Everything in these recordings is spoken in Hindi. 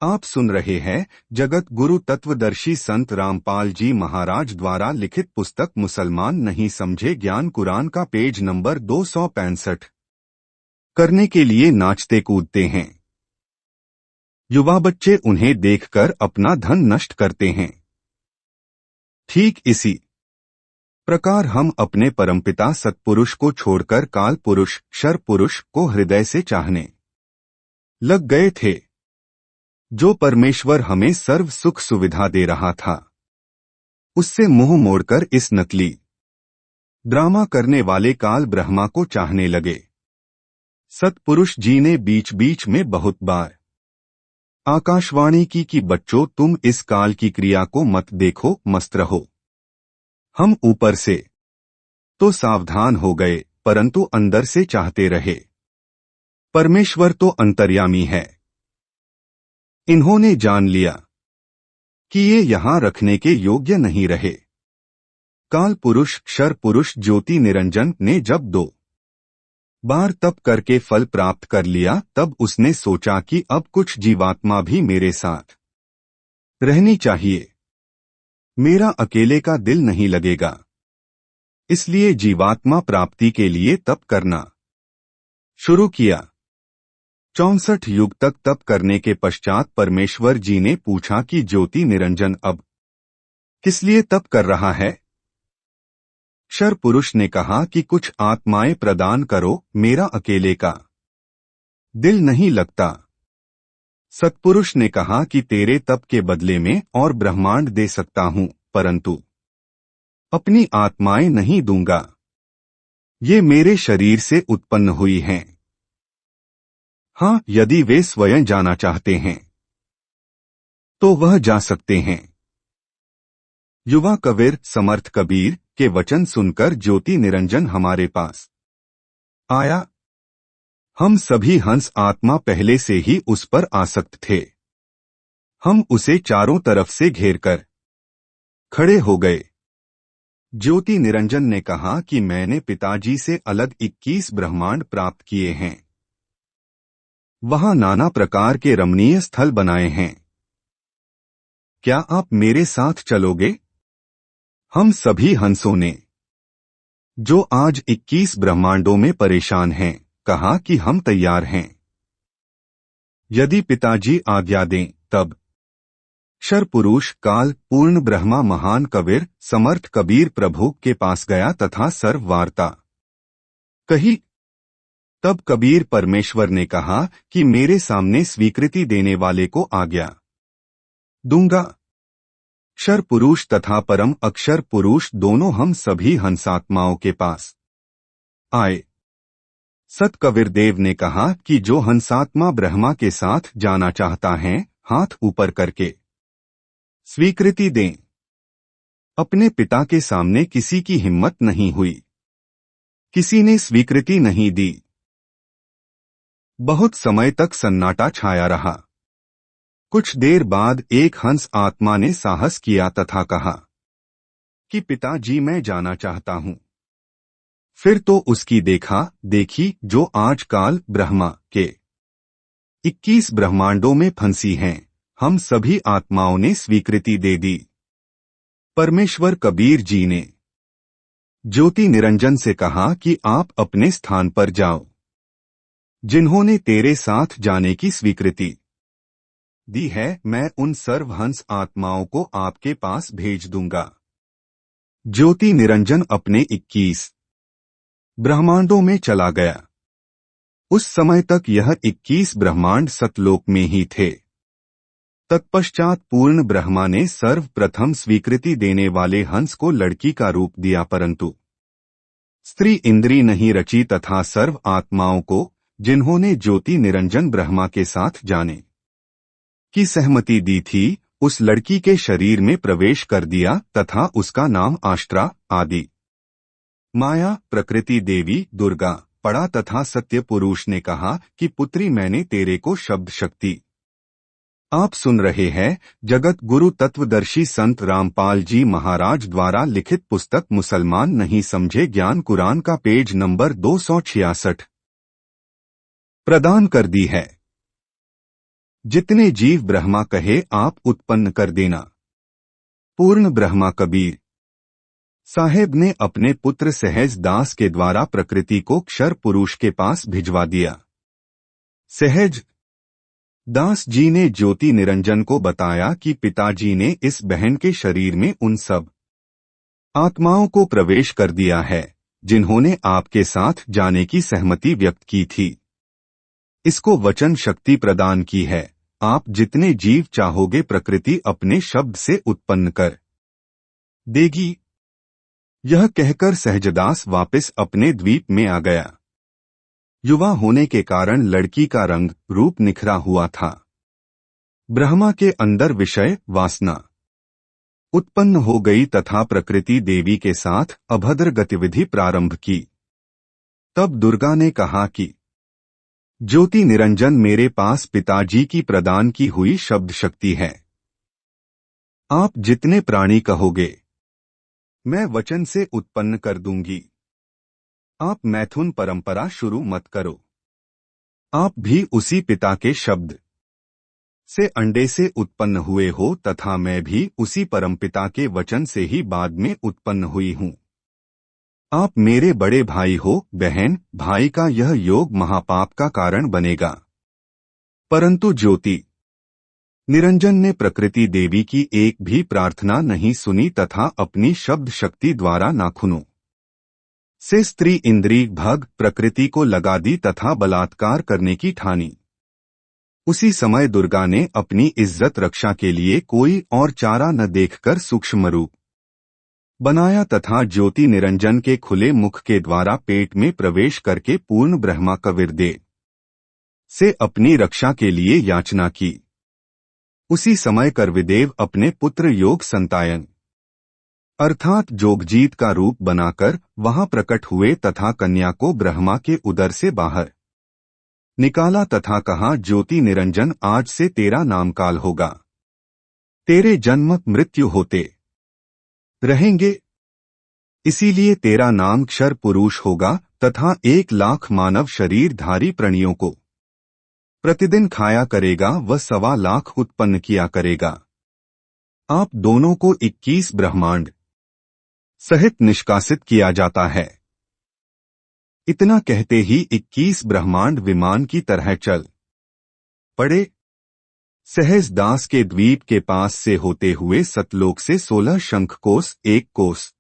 आप सुन रहे हैं जगत गुरु तत्वदर्शी संत रामपाल जी महाराज द्वारा लिखित पुस्तक मुसलमान नहीं समझे ज्ञान कुरान का पेज नंबर 265। करने के लिए नाचते कूदते हैं। युवा बच्चे उन्हें देखकर अपना धन नष्ट करते हैं। ठीक इसी प्रकार हम अपने परमपिता सत्पुरुष को छोड़कर काल पुरुष शर पुरुष को हृदय से चाहने लग गए थे, जो परमेश्वर हमें सर्व सुख सुविधा दे रहा था। उससे मुंह मोड़कर इस नकली ड्रामा करने वाले काल ब्रह्मा को चाहने लगे। सत्पुरुष जी ने बीच बीच में बहुत बार आकाशवाणी की कि बच्चों तुम इस काल की क्रिया को मत देखो, मस्त रहो। हम ऊपर से तो सावधान हो गए, परंतु अंदर से चाहते रहे। परमेश्वर तो अंतर्यामी है। इन्होंने जान लिया कि ये यहां रखने के योग्य नहीं रहे। काल पुरुष शर पुरुष ज्योति निरंजन ने जब 2 बार तप करके फल प्राप्त कर लिया, तब उसने सोचा कि अब कुछ जीवात्मा भी मेरे साथ रहनी चाहिए। मेरा अकेले का दिल नहीं लगेगा, इसलिए जीवात्मा प्राप्ति के लिए तप करना शुरू किया। 64 युग तक तप करने के पश्चात परमेश्वर जी ने पूछा कि ज्योति निरंजन अब किस लिए तप कर रहा है? शर पुरुष ने कहा कि कुछ आत्माएं प्रदान करो, मेरा अकेले का दिल नहीं लगता। सत्पुरुष ने कहा कि तेरे तप के बदले में और ब्रह्मांड दे सकता हूं, परंतु अपनी आत्माएं नहीं दूंगा। ये मेरे शरीर से उत्पन्न हुई हैं। हाँ, यदि वे स्वयं जाना चाहते हैं तो वह जा सकते हैं। युवा कबीर समर्थ कबीर के वचन सुनकर ज्योति निरंजन हमारे पास आया। हम सभी हंस आत्मा पहले से ही उस पर आसक्त थे। हम उसे चारों तरफ से घेरकर खड़े हो गए। ज्योति निरंजन ने कहा कि मैंने पिताजी से अलग 21 ब्रह्मांड प्राप्त किए हैं। वहां नाना प्रकार के रमणीय स्थल बनाए हैं। क्या आप मेरे साथ चलोगे? हम सभी हंसों ने, जो आज 21 ब्रह्मांडों में परेशान हैं, कहा कि हम तैयार हैं। यदि पिताजी आज्ञा दें तब शर पुरुष काल पूर्ण ब्रह्मा महान कबीर समर्थ कबीर प्रभु के पास गया तथा सर्व वार्ता कही। तब कबीर परमेश्वर ने कहा कि मेरे सामने स्वीकृति देने वाले को आज्ञा दूंगा। क्षर पुरुष तथा परम अक्षर पुरुष दोनों हम सभी हंसात्माओं के पास आए। सत कबीर देव ने कहा कि जो हंसात्मा ब्रह्मा के साथ जाना चाहता है, हाथ ऊपर करके स्वीकृति दें। अपने पिता के सामने किसी की हिम्मत नहीं हुई, किसी ने स्वीकृति नहीं दी। बहुत समय तक सन्नाटा छाया रहा। कुछ देर बाद एक हंस आत्मा ने साहस किया तथा कहा कि पिताजी मैं जाना चाहता हूं। फिर तो उसकी देखी जो आज काल ब्रह्मा के 21 ब्रह्मांडों में फंसी हैं, हम सभी आत्माओं ने स्वीकृति दे दी। परमेश्वर कबीर जी ने ज्योति निरंजन से कहा कि आप अपने स्थान पर जाओ। जिन्होंने तेरे साथ जाने की स्वीकृति दी है, मैं उन सर्वहंस आत्माओं को आपके पास भेज दूंगा। ज्योति निरंजन अपने 21 ब्रह्मांडों में चला गया। उस समय तक यह 21 ब्रह्मांड सतलोक में ही थे। तत्पश्चात पूर्ण ब्रह्मा ने सर्वप्रथम स्वीकृति देने वाले हंस को लड़की का रूप दिया, परंतु स्त्री इंद्री नहीं रची तथा सर्व आत्माओं को, जिन्होंने ज्योति निरंजन ब्रह्मा के साथ जाने की सहमति दी थी, उस लड़की के शरीर में प्रवेश कर दिया तथा उसका नाम आष्ट्रा आदि माया प्रकृति देवी दुर्गा पड़ा तथा सत्य पुरुष ने कहा कि पुत्री मैंने तेरे को शब्द शक्ति। आप सुन रहे हैं जगत गुरु तत्वदर्शी संत रामपाल जी महाराज द्वारा लिखित पुस्तक मुसलमान नहीं समझे ज्ञान कुरान का पेज नंबर 266 प्रदान कर दी है। जितने जीव ब्रह्मा कहे आप उत्पन्न कर देना। पूर्ण ब्रह्मा कबीर साहेब ने अपने पुत्र सहज दास के द्वारा प्रकृति को क्षर पुरुष के पास भिजवा दिया। सहज दास जी ने ज्योति निरंजन को बताया कि पिताजी ने इस बहन के शरीर में उन सब आत्माओं को प्रवेश कर दिया है जिन्होंने आपके साथ जाने की सहमति व्यक्त की थी। इसको वचन शक्ति प्रदान की है। आप जितने जीव चाहोगे प्रकृति अपने शब्द से उत्पन्न कर देगी। यह कहकर सहजदास वापस अपने द्वीप में आ गया। युवा होने के कारण लड़की का रंग रूप निखरा हुआ था। ब्रह्मा के अंदर विषय वासना उत्पन्न हो गई तथा प्रकृति देवी के साथ अभद्र गतिविधि प्रारंभ की। तब दुर्गा ने कहा कि ज्योति निरंजन मेरे पास पिताजी की प्रदान की हुई शब्द शक्ति है। आप जितने प्राणी कहोगे मैं वचन से उत्पन्न कर दूंगी। आप मैथुन परंपरा शुरू मत करो। आप भी उसी पिता के शब्द से अंडे से उत्पन्न हुए हो तथा मैं भी उसी परमपिता के वचन से ही बाद में उत्पन्न हुई हूं। आप मेरे बड़े भाई हो। बहन भाई का यह योग महापाप का कारण बनेगा। परंतु ज्योति निरंजन ने प्रकृति देवी की एक भी प्रार्थना नहीं सुनी तथा अपनी शब्द शक्ति द्वारा नाखूनों से स्त्री इंद्री भग प्रकृति को लगा दी तथा बलात्कार करने की ठानी। उसी समय दुर्गा ने अपनी इज्जत रक्षा के लिए कोई और चारा न देखकर सूक्ष्म रूप बनाया तथा ज्योति निरंजन के खुले मुख के द्वारा पेट में प्रवेश करके पूर्ण ब्रह्मा कविरदेव से अपनी रक्षा के लिए याचना की। उसी समय करविदेव अपने पुत्र योग संतायन अर्थात जोगजीत का रूप बनाकर वहां प्रकट हुए तथा कन्या को ब्रह्मा के उदर से बाहर निकाला तथा कहा ज्योति निरंजन आज से तेरा नामकाल होगा। तेरे जन्म मृत्यु होते रहेंगे, इसीलिए तेरा नाम क्षर पुरुष होगा तथा 1,00,000 मानव शरीरधारी प्राणियों को प्रतिदिन खाया करेगा व 1,25,00,000 उत्पन्न किया करेगा। आप दोनों को 21 ब्रह्मांड सहित निष्कासित किया जाता है। इतना कहते ही 21 ब्रह्मांड विमान की तरह चल पड़े। सहज दास के द्वीप के पास से होते हुए सतलोक से 16 शंख कोस 1 कोस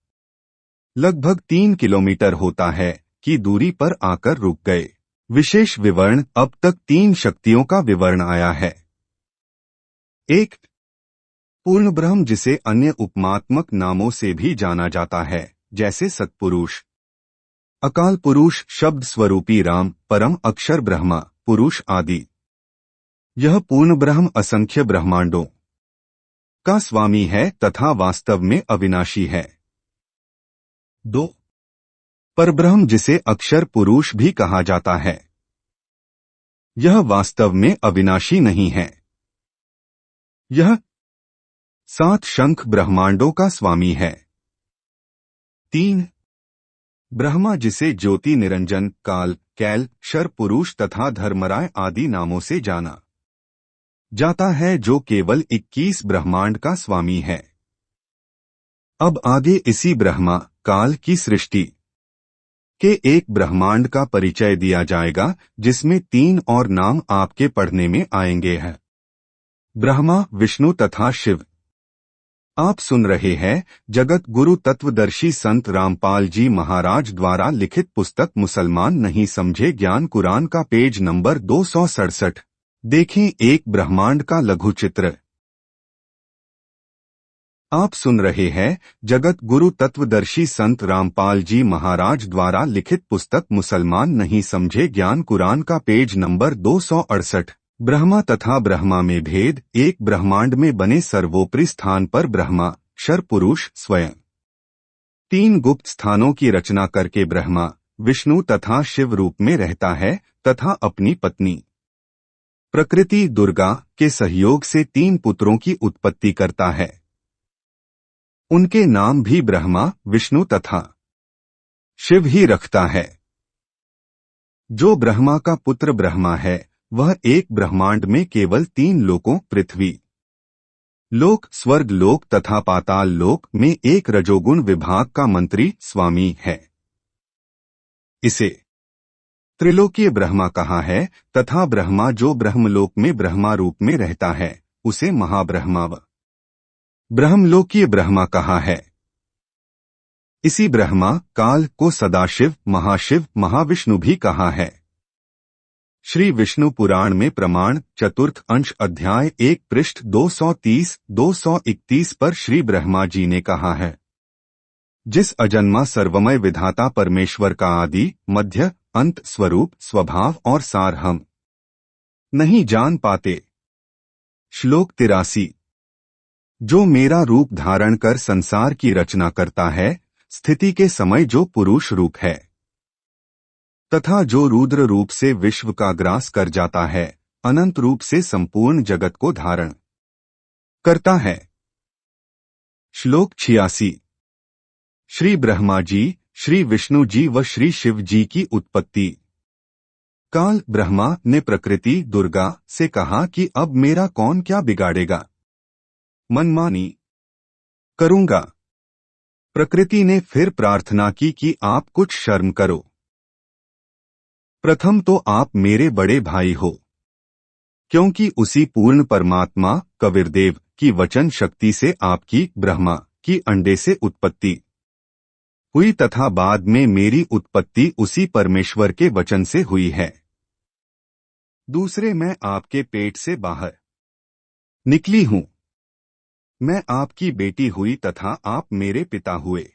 लगभग 3 किलोमीटर होता है की दूरी पर आकर रुक गए। विशेष विवरण अब तक 3 शक्तियों का विवरण आया है। 1 पूर्ण ब्रह्म जिसे अन्य उपमात्मक नामों से भी जाना जाता है जैसे सतपुरुष अकाल पुरुष शब्द स्वरूपी राम परम अक्षर ब्रह्मा पुरुष आदि। यह पूर्ण ब्रह्म असंख्य ब्रह्मांडों का स्वामी है तथा वास्तव में अविनाशी है। 2 परब्रह्म जिसे अक्षर पुरुष भी कहा जाता है। यह वास्तव में अविनाशी नहीं है। यह 7 शंख ब्रह्मांडों का स्वामी है। 3 ब्रह्मा जिसे ज्योति निरंजन काल कैल क्षर पुरुष तथा धर्मराय आदि नामों से जाना जाता है जो केवल 21 ब्रह्मांड का स्वामी है। अब आगे इसी ब्रह्मा काल की सृष्टि के एक ब्रह्मांड का परिचय दिया जाएगा जिसमें 3 और नाम आपके पढ़ने में आएंगे हैं ब्रह्मा विष्णु तथा शिव। आप सुन रहे हैं जगत गुरु तत्वदर्शी संत रामपाल जी महाराज द्वारा लिखित पुस्तक मुसलमान नहीं समझे ज्ञान कुरान का पेज नंबर 267। देखें एक ब्रह्मांड का लघु चित्र। आप सुन रहे हैं जगत गुरु तत्वदर्शी संत रामपाल जी महाराज द्वारा लिखित पुस्तक मुसलमान नहीं समझे ज्ञान कुरान का पेज नंबर 268। ब्रह्मा तथा ब्रह्मा में भेद। एक ब्रह्मांड में बने सर्वोपरि स्थान पर ब्रह्मा क्षर पुरुष स्वयं 3 गुप्त स्थानों की रचना करके ब्रह्मा विष्णु तथा शिव रूप में रहता है तथा अपनी पत्नी प्रकृति दुर्गा के सहयोग से 3 पुत्रों की उत्पत्ति करता है। उनके नाम भी ब्रह्मा विष्णु तथा शिव ही रखता है। जो ब्रह्मा का पुत्र ब्रह्मा है वह एक ब्रह्मांड में केवल 3 लोकों पृथ्वी लोक, स्वर्ग लोक तथा पाताल लोक में एक रजोगुण विभाग का मंत्री स्वामी है। इसे त्रिलोकीय ब्रह्मा कहा है तथा ब्रह्मा जो ब्रह्मलोक में ब्रह्मा रूप में रहता है उसे महाब्रह्मा व ब्रह्मलोकीय ब्रह्मा कहा है। इसी ब्रह्मा काल को सदाशिव, महाशिव, महाविष्णु भी कहा है। श्री विष्णु पुराण में प्रमाण चतुर्थ अंश अध्याय 1 पृष्ठ 230-231 पर श्री ब्रह्मा जी ने कहा है, जिस अजन्मा सर्वमय विधाता परमेश्वर का आदि, मध्य, अंत, स्वरूप, स्वभाव और सार हम नहीं जान पाते। श्लोक 83। जो मेरा रूप धारण कर संसार की रचना करता है, स्थिति के समय जो पुरुष रूप है, तथा जो रुद्र रूप से विश्व का ग्रास कर जाता है, अनंत रूप से संपूर्ण जगत को धारण करता है। श्लोक 86। श्री ब्रह्मा जी, श्री विष्णु जी व श्री शिव जी की उत्पत्ति। काल ब्रह्मा ने प्रकृति दुर्गा से कहा कि अब मेरा कौन क्या बिगाड़ेगा, मनमानी करूंगा। प्रकृति ने फिर प्रार्थना की कि आप कुछ शर्म करो। प्रथम तो आप मेरे बड़े भाई हो, क्योंकि उसी पूर्ण परमात्मा कबीरदेव की वचन शक्ति से आपकी ब्रह्मा की अंडे से उत्पत्ति हुई तथा बाद में मेरी उत्पत्ति उसी परमेश्वर के वचन से हुई है। दूसरे, मैं आपके पेट से बाहर निकली हूं। मैं आपकी बेटी हुई तथा आप मेरे पिता हुए।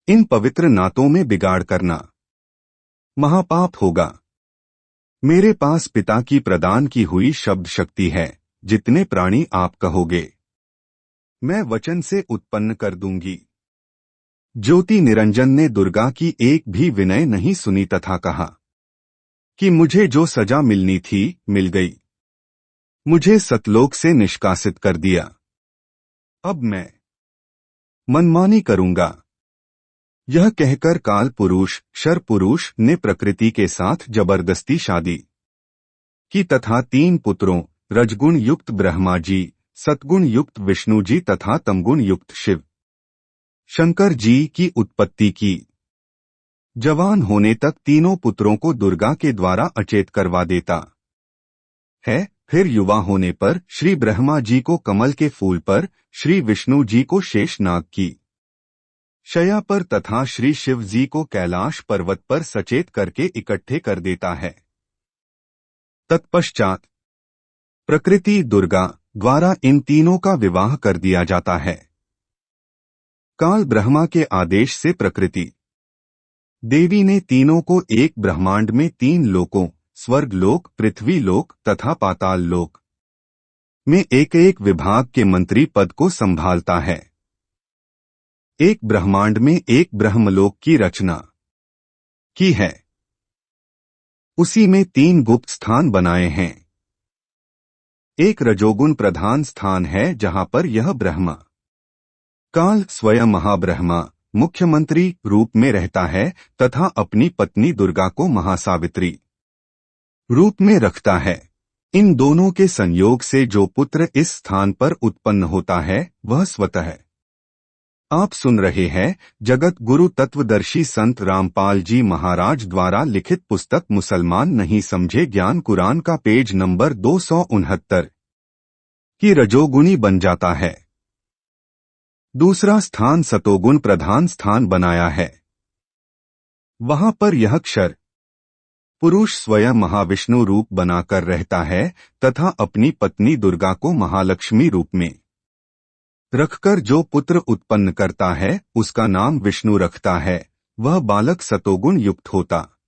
इन पवित्र नातों में बिगाड़ करना महापाप होगा। मेरे पास पिता की प्रदान की हुई शब्द शक्ति है, जितने प्राणी आप कहोगे मैं वचन से उत्पन्न कर दूंगी। ज्योति निरंजन ने दुर्गा की एक भी विनय नहीं सुनी तथा कहा कि मुझे जो सजा मिलनी थी मिल गई, मुझे सतलोक से निष्कासित कर दिया। अब मैं मनमानी करूंगा। यह कहकर काल पुरुष शर पुरुष ने प्रकृति के साथ जबरदस्ती शादी की तथा 3 पुत्रों रजगुण युक्त ब्रह्मा जी, सतगुण युक्त विष्णु जी तथा तमगुण युक्त शिव शंकर जी की उत्पत्ति की। जवान होने तक तीनों पुत्रों को दुर्गा के द्वारा अचेत करवा देता है। फिर युवा होने पर श्री ब्रह्मा जी को कमल के फूल पर, श्री विष्णु जी को शेषनाग की शया पर तथा श्री शिव जी को कैलाश पर्वत पर सचेत करके इकट्ठे कर देता है। तत्पश्चात प्रकृति दुर्गा द्वारा इन तीनों का विवाह कर दिया जाता है। काल ब्रह्मा के आदेश से प्रकृति देवी ने तीनों को एक ब्रह्मांड में 3 लोकों स्वर्ग लोक, पृथ्वी लोक तथा पाताल लोक में एक एक विभाग के मंत्री पद को संभालता है। एक ब्रह्मांड में एक ब्रह्मलोक की रचना की है। उसी में 3 गुप्त स्थान बनाए हैं। एक रजोगुण प्रधान स्थान है जहां पर यह ब्रह्मा काल स्वयं महाब्रह्मा मुख्यमंत्री रूप में रहता है तथा अपनी पत्नी दुर्गा को महासावित्री रूप में रखता है। इन दोनों के संयोग से जो पुत्र इस स्थान पर उत्पन्न होता है वह स्वतः है। आप सुन रहे हैं जगत गुरु तत्वदर्शी संत रामपाल जी महाराज द्वारा लिखित पुस्तक मुसलमान नहीं समझे ज्ञान कुरान का पेज नंबर 269 की रजोगुणी बन जाता है। दूसरा स्थान सतोगुण प्रधान स्थान बनाया है। वहां पर यह क्षर पुरुष स्वयं महाविष्णु रूप बनाकर रहता है तथा अपनी पत्नी दुर्गा को महालक्ष्मी रूप में रखकर जो पुत्र उत्पन्न करता है उसका नाम विष्णु रखता है। वह बालक सतोगुण युक्त होता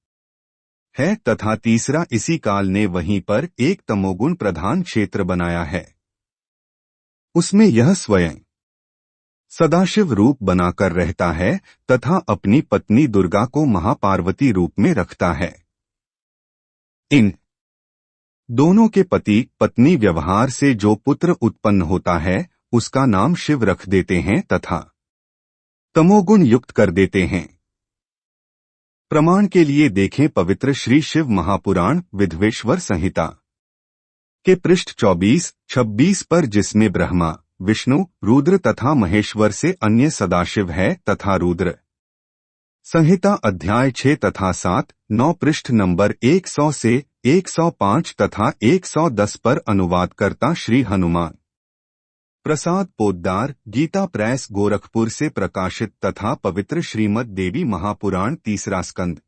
है तथा तीसरा इसी काल ने वहीं पर एक तमोगुण प्रधान क्षेत्र बनाया है। उसमें यह स्वयं सदाशिव रूप बनाकर रहता है तथा अपनी पत्नी दुर्गा को महापार्वती रूप में रखता है। इन दोनों के पति पत्नी व्यवहार से जो पुत्र उत्पन्न होता है उसका नाम शिव रख देते हैं तथा तमोगुण युक्त कर देते हैं। प्रमाण के लिए देखें पवित्र श्री शिव महापुराण विधवेश्वर संहिता के पृष्ठ 24-26 पर, जिसमें ब्रह्मा, विष्णु, रुद्र तथा महेश्वर से अन्य सदाशिव है तथा रुद्र। संहिता अध्याय 6 तथा 7-9 पृष्ठ नंबर 100 से 105 तथा 110 पर अनुवादकर्ता श्री हनुमान प्रसाद पोद्दार, गीता प्रेस गोरखपुर से प्रकाशित तथा पवित्र श्रीमद् देवी महापुराण तीसरा स्कंद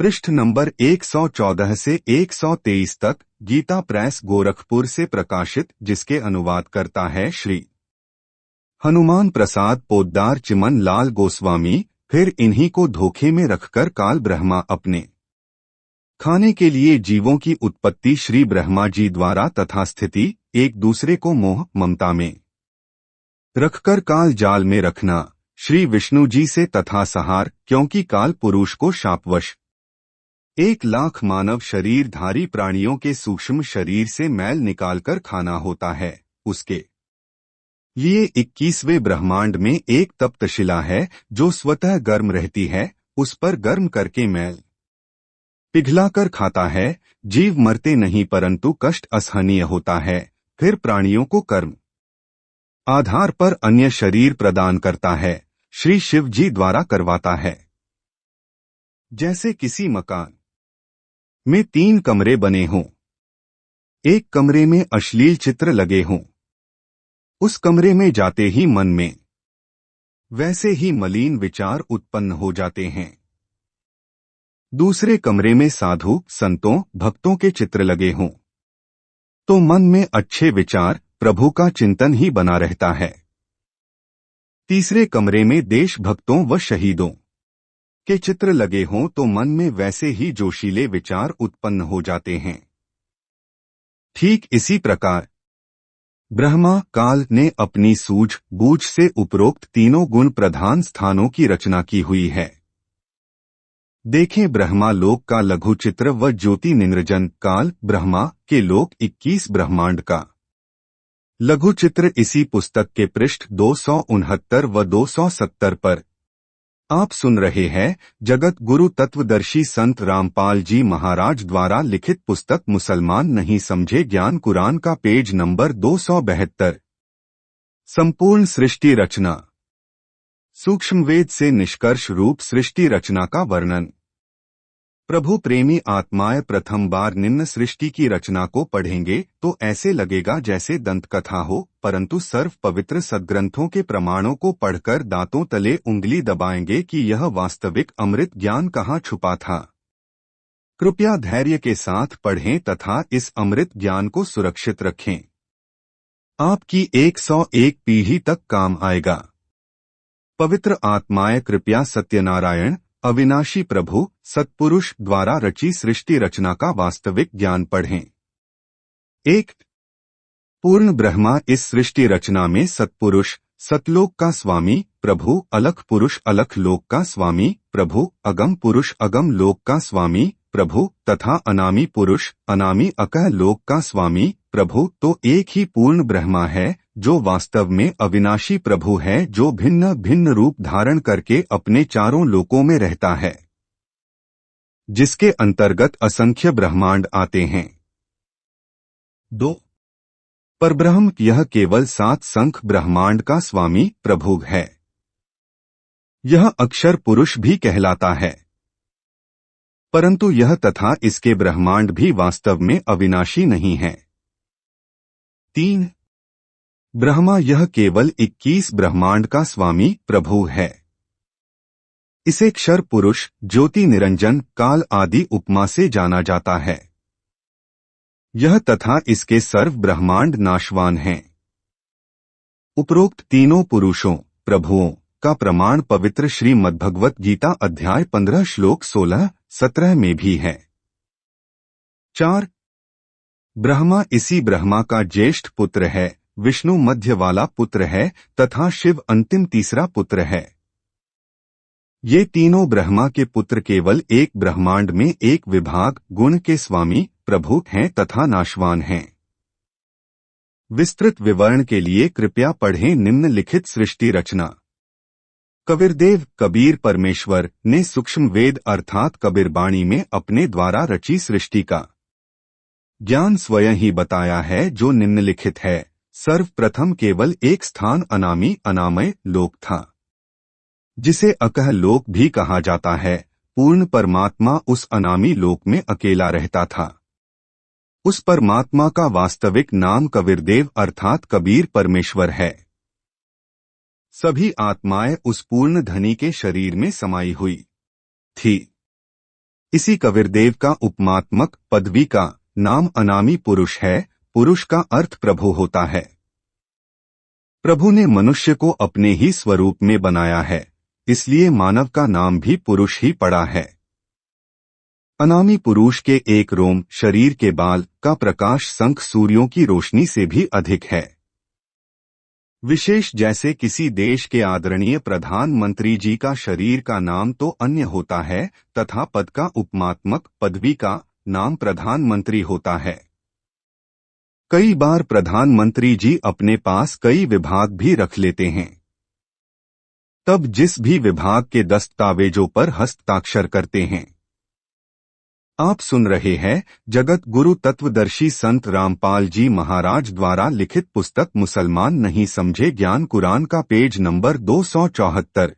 पृष्ठ नंबर 114 से 123 तक, गीता प्रेस गोरखपुर से प्रकाशित, जिसके अनुवादकर्ता है श्री हनुमान प्रसाद पोद्दार चिमन लाल गोस्वामी। फिर इन्हीं को धोखे में रखकर काल ब्रह्मा अपने खाने के लिए जीवों की उत्पत्ति श्री ब्रह्मा जी द्वारा तथा स्थिति एक दूसरे को मोह ममता में रखकर काल जाल में रखना श्री विष्णु जी से तथा सहार, क्योंकि काल पुरुष को शापवश 1,00,000 मानव शरीरधारी प्राणियों के सूक्ष्म शरीर से मैल निकालकर खाना होता है। उसके लिए 21वें ब्रह्मांड में एक तप्तशिला है जो स्वतः गर्म रहती है, उस पर गर्म करके मैल पिघलाकर खाता है। जीव मरते नहीं परंतु कष्ट असहनीय होता है। फिर प्राणियों को कर्म आधार पर अन्य शरीर प्रदान करता है, श्री शिव जी द्वारा करवाता है। जैसे किसी मकान में 3 कमरे बने हों, एक कमरे में अश्लील चित्र लगे हों, उस कमरे में जाते ही मन में वैसे ही मलिन विचार उत्पन्न हो जाते हैं। दूसरे कमरे में साधु, संतों, भक्तों के चित्र लगे हों, तो मन में अच्छे विचार, प्रभु का चिंतन ही बना रहता है। तीसरे कमरे में देशभक्तों व शहीदों के चित्र लगे हों तो मन में वैसे ही जोशीले विचार उत्पन्न हो जाते हैं। ठीक इसी प्रकार ब्रह्मा काल ने अपनी सूझ-बूझ से उपरोक्त तीनों गुण प्रधान स्थानों की रचना की हुई है। देखें ब्रह्मा लोक का लघु चित्र व ज्योति निरंजन काल ब्रह्मा के लोक 21 ब्रह्मांड का लघु चित्र इसी पुस्तक के पृष्ठ 269 व 270 पर। आप सुन रहे हैं जगत गुरु तत्वदर्शी संत रामपाल जी महाराज द्वारा लिखित पुस्तक मुसलमान नहीं समझे ज्ञान कुरान का पेज नंबर 272। संपूर्ण सृष्टि रचना, सूक्ष्म वेद से निष्कर्ष रूप सृष्टि रचना का वर्णन। प्रभु प्रेमी आत्माएं प्रथम बार निम्न सृष्टि की रचना को पढ़ेंगे तो ऐसे लगेगा जैसे दंत कथा हो, परंतु सर्व पवित्र सद्ग्रंथों के प्रमाणों को पढ़कर दांतों तले उंगली दबाएंगे कि यह वास्तविक अमृत ज्ञान कहाँ छुपा था। कृपया धैर्य के साथ पढ़ें तथा इस अमृत ज्ञान को सुरक्षित रखें। आपकी 101 पीढ़ी तक काम आएगा। पवित्र आत्माएं कृपया सत्यनारायण अविनाशी प्रभु सत्पुरुष द्वारा रची सृष्टि रचना का वास्तविक ज्ञान पढ़ें। 1. पूर्ण ब्रह्मा इस सृष्टि रचना में सत्पुरुष सतलोक का स्वामी प्रभु, अलख पुरुष अलख लोक का स्वामी प्रभु, अगम पुरुष अगम लोक का स्वामी प्रभु तथा अनामी पुरुष अनामी अकह लोक का स्वामी प्रभु, तो एक ही पूर्ण ब्रह्मा है जो वास्तव में अविनाशी प्रभु है, जो भिन्न भिन्न रूप धारण करके अपने चारों लोकों में रहता है, जिसके अंतर्गत असंख्य ब्रह्मांड आते हैं। 2. परब्रह्म यह केवल 7 संख ब्रह्मांड का स्वामी प्रभु है। यह अक्षर पुरुष भी कहलाता है, परंतु यह तथा इसके ब्रह्मांड भी वास्तव में अविनाशी नहीं है। 3. ब्रह्मा यह केवल 21 ब्रह्मांड का स्वामी प्रभु है। इसे क्षर पुरुष, ज्योति निरंजन, काल आदि उपमा से जाना जाता है। यह तथा इसके सर्व ब्रह्मांड नाशवान हैं। उपरोक्त तीनों पुरुषों प्रभुओं का प्रमाण पवित्र श्रीमद्भगवत गीता अध्याय 15 श्लोक 16-17 में भी है। 4. ब्रह्मा इसी ब्रह्मा का ज्येष्ठ पुत्र है, विष्णु मध्य वाला पुत्र है तथा शिव अंतिम तीसरा पुत्र है। ये तीनों ब्रह्मा के पुत्र केवल एक ब्रह्मांड में एक विभाग गुण के स्वामी प्रभु हैं तथा नाशवान हैं। विस्तृत विवरण के लिए कृपया पढ़ें निम्नलिखित सृष्टि रचना। कबीरदेव कबीर परमेश्वर ने सूक्ष्म वेद अर्थात कबीरबाणी में अपने द्वारा रची सृष्टि का ज्ञान स्वयं ही बताया है, जो निम्नलिखित है। सर्वप्रथम केवल एक स्थान अनामी अनामय लोक था, जिसे अकह लोक भी कहा जाता है। पूर्ण परमात्मा उस अनामी लोक में अकेला रहता था। उस परमात्मा का वास्तविक नाम कबीरदेव अर्थात कबीर परमेश्वर है। सभी आत्माएं उस पूर्ण धनी के शरीर में समाई हुई थी। इसी कबीरदेव का उपमात्मक पदवी का नाम अनामी पुरुष है। पुरुष का अर्थ प्रभु होता है। प्रभु ने मनुष्य को अपने ही स्वरूप में बनाया है, इसलिए मानव का नाम भी पुरुष ही पड़ा है। अनामी पुरुष के एक रोम, शरीर के बाल का प्रकाश संख सूर्यों की रोशनी से भी अधिक है। विशेष जैसे किसी देश के आदरणीय प्रधानमंत्री जी का शरीर का नाम तो अन्य होता है, तथा पद का उपमात्मक पदवी का नाम प्रधानमंत्री होता है। कई बार प्रधानमंत्री जी अपने पास कई विभाग भी रख लेते हैं। तब जिस भी विभाग के दस्तावेजों पर हस्ताक्षर करते हैं। आप सुन रहे हैं जगत गुरु तत्वदर्शी संत रामपाल जी महाराज द्वारा लिखित पुस्तक मुसलमान नहीं समझे ज्ञान कुरान का पेज नंबर 274।